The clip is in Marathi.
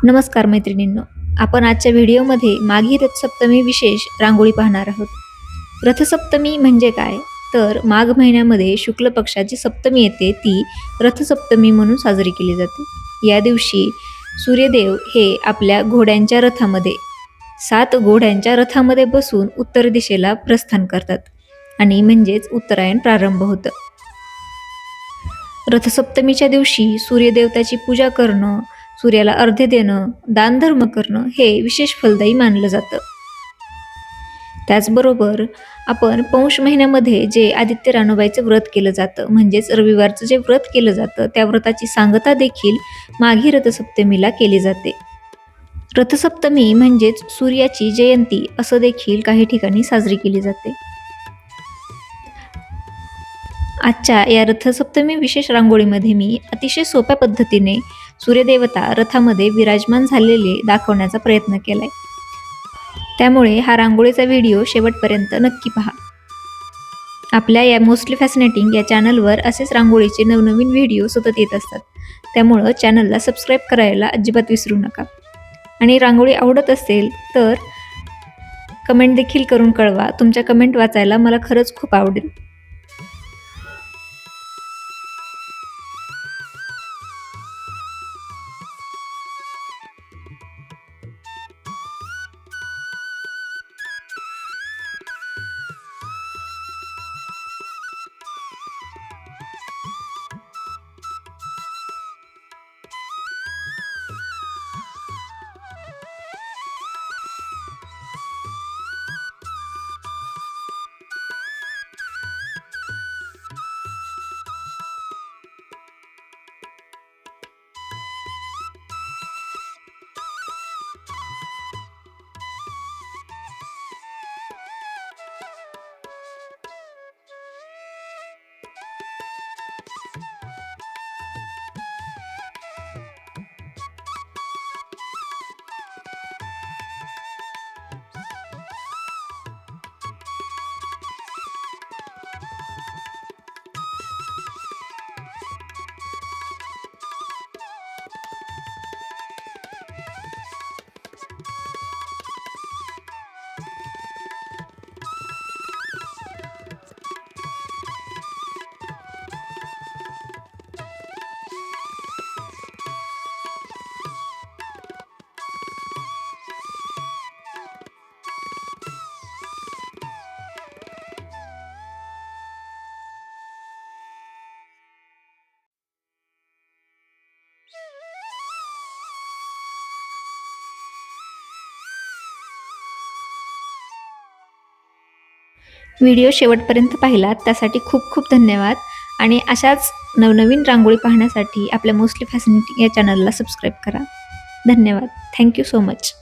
नमस्कार मैत्रिणींनो, आपण आजच्या व्हिडिओमध्ये माघी रथसप्तमी विशेष रांगोळी पाहणार आहोत. रथसप्तमी म्हणजे काय? तर माघ महिन्यामध्ये शुक्ल पक्षाची सप्तमी येते ती रथसप्तमी म्हणून साजरी केली जाते. या दिवशी सूर्यदेव हे आपल्या घोड्यांच्या रथामध्ये 7 घोड्यांच्या रथामध्ये बसून उत्तर दिशेला प्रस्थान करतात आणि म्हणजेच उत्तरायण प्रारंभ होतं. रथसप्तमीच्या दिवशी सूर्यदेवताची पूजा करणं, सूर्याला अर्घ्य देणं, दानधर्म करणं हे विशेष फलदायी मानलं जातं. त्याचबरोबर आपण पौष महिन्यामध्ये जे आदित्य रानोबाईचं व्रत केलं जातं, म्हणजेच रविवारचं जे व्रत केलं जातं, त्या व्रताची सांगता देखील माघी रथसप्तमीला केली जाते. रथसप्तमी म्हणजेच सूर्याची जयंती असं देखील काही ठिकाणी साजरी केली जाते. आजच्या या रथसप्तमी विशेष रांगोळीमध्ये मी अतिशय सोप्या पद्धतीने सूर्यदेवता रथामध्ये विराजमान झालेले दाखवण्याचा प्रयत्न केलाय. त्यामुळे हा रांगोळीचा व्हिडिओ शेवटपर्यंत नक्की पहा. आपल्या या मोस्टली फॅसिनेटिंग या चॅनलवर असेच रांगोळीचे नवनवीन व्हिडिओ सतत येत असतात. त्यामुळं चॅनलला सबस्क्राईब करायला अजिबात विसरू नका. आणि रांगोळी आवडत असेल तर कमेंट देखील करून कळवा. तुमच्या कमेंट वाचायला मला खरंच खूप आवडेल. व्हिडिओ शेवटपर्यंत पाहिलात त्यासाठी खूप खूप धन्यवाद. आणि अशाच नवनवीन रांगोळी पाहण्यासाठी आपल्या मोस्टली फॅसिनेटिंग या चॅनलला सबस्क्राईब करा. धन्यवाद. Thank you so much.